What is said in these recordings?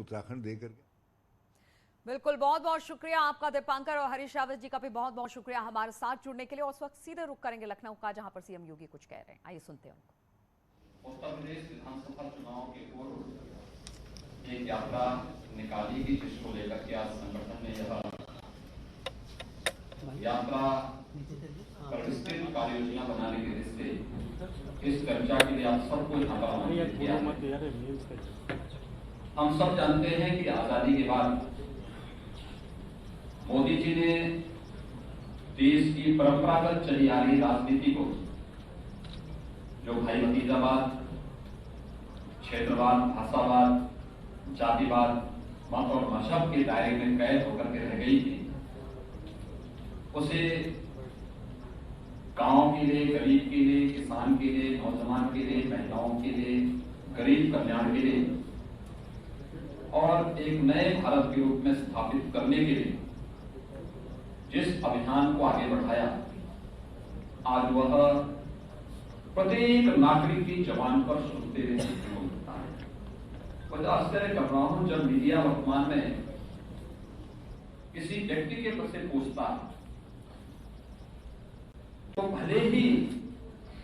उत्तराखंड दे करके। बिल्कुल, बहुत बहुत शुक्रिया आपका दीपांकर, और हरीश रावत जी का भी बहुत बहुत शुक्रिया हमारे साथ जुड़ने के लिए। और उस वक्त सीधे रुख करेंगे लखनऊ का, जहां पर सीएम योगी कुछ कह रहे हैं। आइए सुनते हैं उनको। उत्तर प्रदेश विधानसभा चुनाव के पूर्व एक यात्रा निकाली गई, जिसको लेकर के आज संगठन ने यह यात्रा पर विस्तृत कार्य योजना बनाने के दृष्टि इस चर्चा के लिए आप सबको यहाँ पर आमंत्रित किया है। हम सब जानते हैं कि आजादी के बाद मोदी जी ने देश की परंपरागत चली आ रही राजनीति को, जो भाई भतीजावाद, क्षेत्रवाद, भाषावाद, जातिवाद, मत और मजहब के दायरे में कैद होकर के रह गई थी, उसे गांव के लिए, गरीब के लिए, किसान के लिए, नौजवान के लिए, महिलाओं के लिए, गरीब कल्याण के लिए और एक नए भारत के रूप में स्थापित करने के लिए जिस अभियान को आगे बढ़ाया, आज वह प्रत्येक नागरिक की जबान पर सुनते हुए मिलता है। मुझे आश्चर्य कर रहा हूं जब मीडिया वर्तमान में किसी व्यक्ति के प्रति पूछता है तो भले ही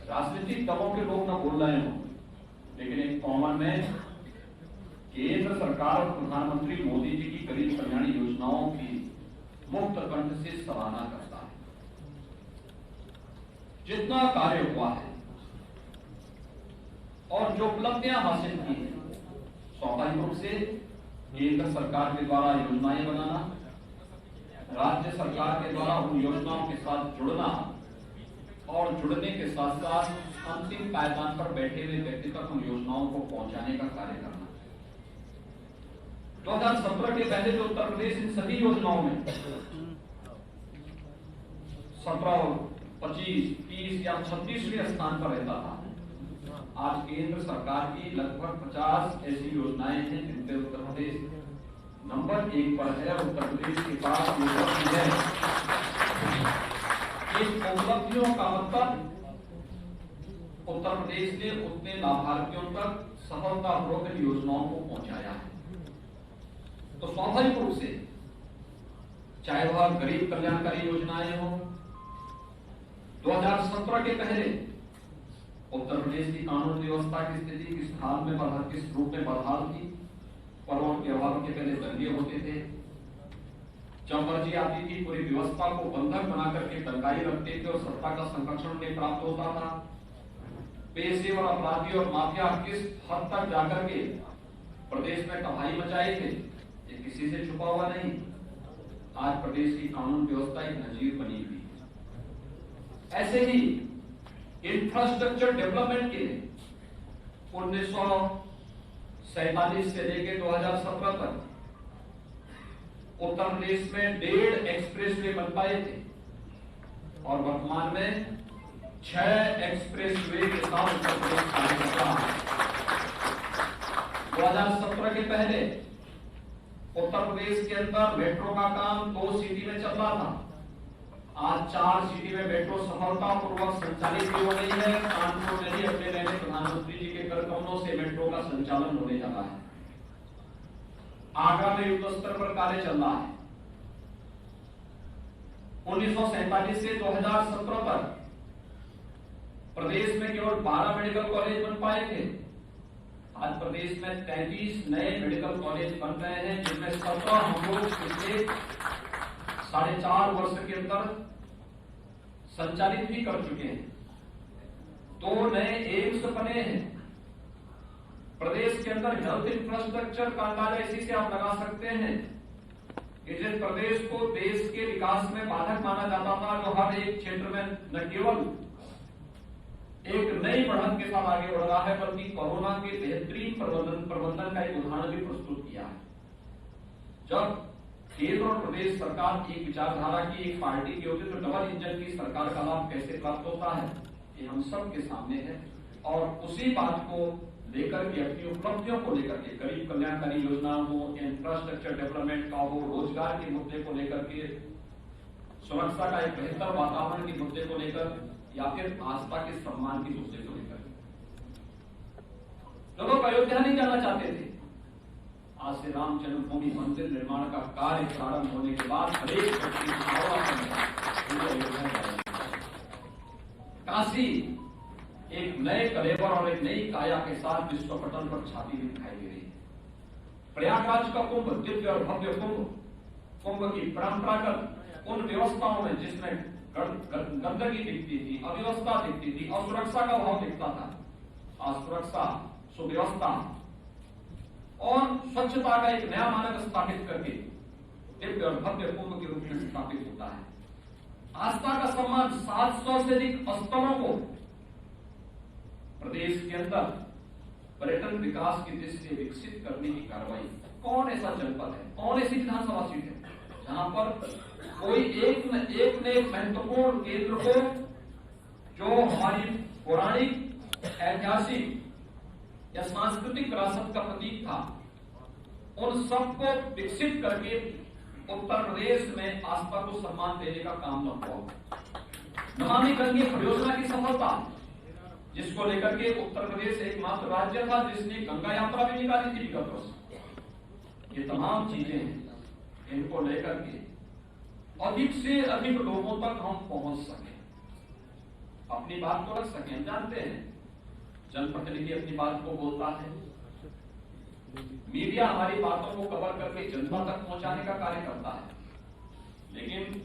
राजनीतिक दलों के लोग न बोल रहे हों, लेकिन एक कॉमन में केंद्र सरकार और प्रधानमंत्री मोदी जी की गरीब कल्याण योजनाओं की मुक्त कंठ से सराहना करता है। जितना कार्य हुआ है और जो उपलब्धियां हासिल की है, स्वाभाविक रूप से केंद्र सरकार के द्वारा योजनाएं बनाना, राज्य सरकार के द्वारा उन योजनाओं के साथ जुड़ना और जुड़ने के साथ साथ अंतिम पायदान पर बैठे हुए व्यक्ति तक उन योजनाओं को पहुंचाने का कार्य करना। 2017 के पहले जो उत्तर प्रदेश इन सभी योजनाओं में 17, 25, 30 या 36वें स्थान पर रहता था, आज केंद्र सरकार की लगभग 50 ऐसी योजनाएं हैं जिनपे उत्तर प्रदेश नंबर 1 पर है। उत्तर प्रदेश के पास है इस उपलब्धियों का मतलब उत्तर प्रदेश ने उतने लाभार्थियों तक सफलतापूर्वक योजनाओं को पहुंचाया है। तो स्वाभाविक रूप से चाहे वह गरीब कल्याणकारी योजनाएं हो, 2017 के पहले उत्तर प्रदेश की कानून व्यवस्था की स्थिति किस हाल में किस रूप में बदहाल थी। पर्वों त्योहारों के पहले दंगे होते थे, जब मर्जी आती थी पूरी व्यवस्था को बंधक बना करके दंगाई रखते थे और सत्ता का संरक्षण नहीं प्राप्त होता था। पेशेवर अपराधी और माफिया किस हद तक जाकर के प्रदेश में तबाही मचाए थे, ये किसी से छुपा हुआ नहीं। आज प्रदेश की कानून व्यवस्था एक नजीर बनी हुई है। ऐसे ही इंफ्रास्ट्रक्चर डेवलपमेंट के लिए 1947 से लेकर 2017 तक उत्तर प्रदेश में 1.5 एक्सप्रेसवे बन पाए थे और वर्तमान में 6 एक्सप्रेसवे के साथ उत्तर प्रदेश कार्य कर रहा है। 2017 के पहले उत्तर प्रदेश के अंदर मेट्रो का काम 2 सिटी में चल रहा था, आज 4 सिटी में मेट्रो सफलतापूर्वक संचालित हो रही है। कानपुर में ही अपने नए प्रधानमंत्री जी के करकमलों से मेट्रो का संचालन होने जा रहा है। आगरा में युद्ध स्तर पर कार्य चल रहा है। 1947 से 2017 तक प्रदेश में केवल 12 मेडिकल कॉलेज बन पाए थे, आज प्रदेश में 33 नए मेडिकल कॉलेज बन रहे हैं, जिनमें 17 हम लोग पिछले 4.5 वर्ष के अंदर संचालित भी कर चुके हैं। 2 नए एम्स बने हैं। प्रदेश के अंदर हेल्थ इंफ्रास्ट्रक्चर का अंदाजा इसी से आप लगा सकते हैं कि जिस प्रदेश को देश के विकास में बाधक माना जाता था, जो हर एक क्षेत्र में न केवल एक नई बढ़त के साथ आगे बढ़ रहा है, बल्कि कोरोना के बेहतरीन प्रबंधन का एक उदाहरण भी प्रस्तुत किया है। जब केंद्र और प्रदेश सरकार एक विचारधारा की एक पार्टी की होती है तो डबल इंजन की सरकार का लाभ कैसे प्राप्त होता है, ये हम सब के सामने है। और उसी बात को लेकर के, अपनी उपलब्धियों को लेकर के, गरीब कल्याणकारी योजनाओं हो, इंफ्रास्ट्रक्चर डेवलपमेंट का हो, रोजगार के मुद्दे को लेकर के, सुरक्षा का एक बेहतर वातावरण के मुद्दे को लेकर, या फिर आस्था के सम्मान के मुद्दे को लेकर। लोग अयोध्या नहीं जाना चाहते थे, आज से राम जन्मभूमि मंदिर निर्माण का कार्य प्रारंभ होने के बाद हरेक व्यक्ति काशी एक नए कलेवर और एक नई काया के साथ विश्व पटल पर छाती हुई दिखाई दे रही है। प्रयागराज का कुंभ, दिव्य और भव्य कुंभ की परंपरागत उन व्यवस्थाओं में जिसमें गंदगी दिखती थी, अव्यवस्था दिखती थी, असुरक्षा का भाव दिखता था, असुरक्षा, सुव्यवस्था और स्वच्छता का एक नया मानक स्थापित करके दिव्य और भव्य कुंभ के रूप में स्थापित होता है। आस्था का सम्मान 700 से अधिक स्थलों को प्रदेश के अंदर पर्यटन विकास की दृष्टि से विकसित करने की कार्रवाई। कौन ऐसा जनपद है, कौन ऐसी विधानसभा सीट है जहां पर कोई एक न एक महत्वपूर्ण केंद्र को जो हमारी पौराणिक, ऐतिहासिक या सांस्कृतिक विरासत का प्रतीक था, उन सबको विकसित करके उत्तर प्रदेश में आस्था को सम्मान देने का काम न हुआ। नमामि गंगे परियोजना की सफलता, जिसको लेकर के उत्तर प्रदेश एकमात्र राज्य था जिसने गंगा यात्रा भी निकाली थी विगत वर्ष। ये तमाम चीजें हैं, इनको लेकर के अधिक से अधिक लोगों तक हम पहुंच सके, अपनी बात को रख सके। हम जानते हैं जनप्रतिनिधि अपनी बात को बोलता है, मीडिया हमारी बातों को कवर करके जनता तक पहुंचाने का कार्य करता है, लेकिन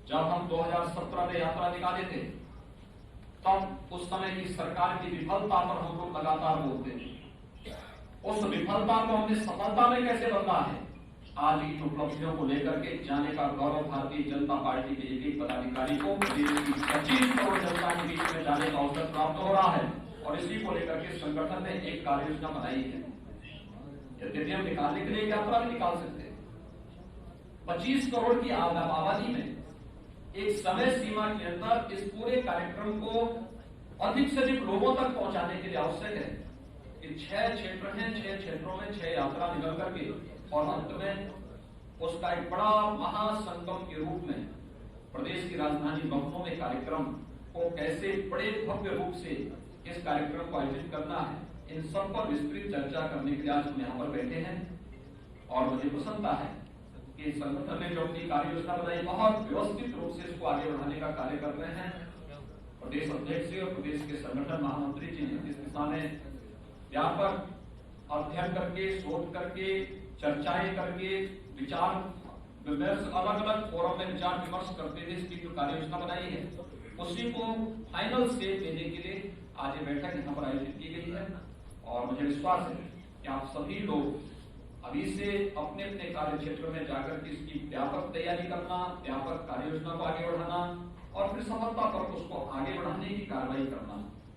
जब हम 2017 में यात्रा निकाले थे तब उस समय की सरकार की विफलता पर हम लोग लगातार बोलते थे। उस विफलता को हमने सफलता में कैसे बदला है, आज की उपलब्धियों को लेकर के जाने का गौरव भारतीय जनता पार्टी के एक पदाधिकारी को प्रदेश की 25 करोड़ जनता के बीच में जाने का अवसर प्राप्त हो रहा है। और इसी को लेकर के संगठन ने एक कार्य योजना बनाई है। यद्यपि हम निकालने के लिए यात्रा भी निकाल सकते हैं, 25 करोड़ की आबादी में एक समय सीमा के अंदर इस पूरे कार्यक्रम को अधिक से अधिक लोगों तक पहुंचाने के लिए आवश्यक है कि 6 क्षेत्र हैं, 6 क्षेत्रों में 6 यात्रा निकल करके और अंत में उसका एक बड़ा महासंगम के रूप में प्रदेश की राजधानी लखनऊ में कार्यक्रम को कैसे बड़े भव्य रूप से इस कार्यक्रम को आयोजित करना है, इन सब पर विस्तृत चर्चा करने के लिए आज हम यहाँ पर बैठे हैं। और मुझे प्रसन्नता है कि संगठन ने जो अपनी कार्य योजना बनाई, बहुत व्यवस्थित रूप से इसको आगे बढ़ाने का कार्य कर रहे हैं। प्रदेश अध्यक्ष जी और प्रदेश के संगठन महामंत्री जी इस दिशा में व्यापक अध्ययन करके, शोध करके, चर्चाएं करके, विचार विमर्श, अलग अलग फोरम में विचार विमर्श करते हुए इसकी जो कार्य योजना बनाई है उसी को फाइनल स्टेज देने के लिए आज ये बैठक यहाँ पर आयोजित की गई है। और मुझे विश्वास है कि आप सभी लोग अभी से अपने अपने कार्य क्षेत्र में जाकर के इसकी व्यापक तैयारी करना, व्यापक कार्य योजना को आगे बढ़ाना और फिर सफलता पर उसको आगे बढ़ाने की कार्रवाई करना,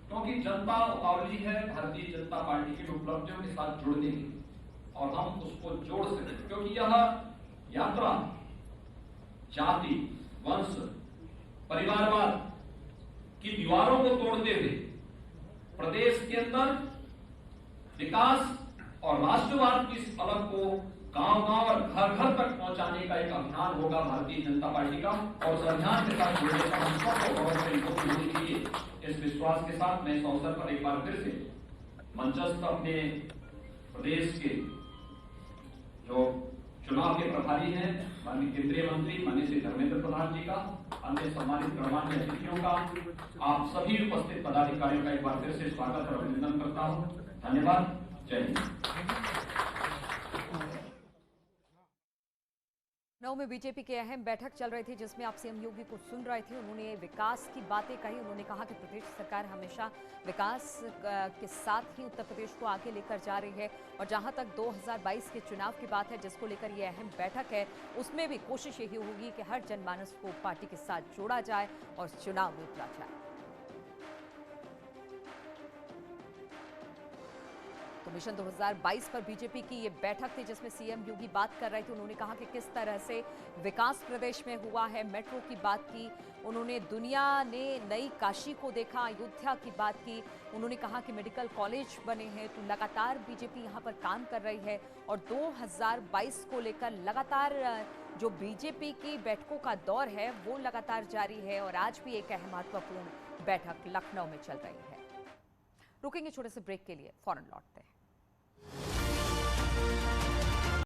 क्योंकि जनता उतावली है भारतीय जनता पार्टी की उपलब्धियों के साथ जुड़ने की और हम उसको जोड़ सके, क्योंकि यह यात्रा जाति, वंश, परिवारवाद की दीवारों को तोड़ते हुए प्रदेश के अंदर विकास और राष्ट्रवाद की इस अलग को गांव-गांव और घर-घर तक पहुंचाने का एक अभियान होगा भारतीय जनता पार्टी का। और उस अभियान के साथ जुड़ने का हम सबको होनी चाहिए। इस विश्वास के साथ मैं इस अवसर पर एक बार फिर से मंचस्थ अपने प्रदेश के जो चुनाव के प्रभारी हैं, माननीय केंद्रीय मंत्री माननीय श्री धर्मेंद्र प्रधान जी का, अन्य सम्मानित गणमान्य अतिथियों का, आप सभी उपस्थित पदाधिकारियों का एक बार फिर से स्वागत और अभिनंदन करता हूं। धन्यवाद। जय हिंद। लखनऊ में बीजेपी की अहम बैठक चल रही थी जिसमें आप सीएम योगी को सुन रहे थे। उन्होंने विकास की बातें कही। उन्होंने कहा कि प्रदेश सरकार हमेशा विकास के साथ ही उत्तर प्रदेश को आगे लेकर जा रही है। और जहां तक 2022 के चुनाव की बात है जिसको लेकर ये अहम बैठक है, उसमें भी कोशिश यही होगी कि हर जनमानस को पार्टी के साथ जोड़ा जाए और चुनाव में उतरा जाए। तो मिशन 2022 पर बीजेपी की ये बैठक थी जिसमें सीएम योगी बात कर रहे थे। उन्होंने कहा कि किस तरह से विकास प्रदेश में हुआ है, मेट्रो की बात की। उन्होंने दुनिया ने नई काशी को देखा, अयोध्या की बात की। उन्होंने कहा कि मेडिकल कॉलेज बने हैं, तो लगातार बीजेपी यहाँ पर काम कर रही है। और 2022 को लेकर लगातार जो बीजेपी की बैठकों का दौर है वो लगातार जारी है। और आज भी एक अहम महत्वपूर्ण बैठक लखनऊ में चल रही है। रुकेंगे छोटे से ब्रेक के लिए, फौरन लौटते हैं।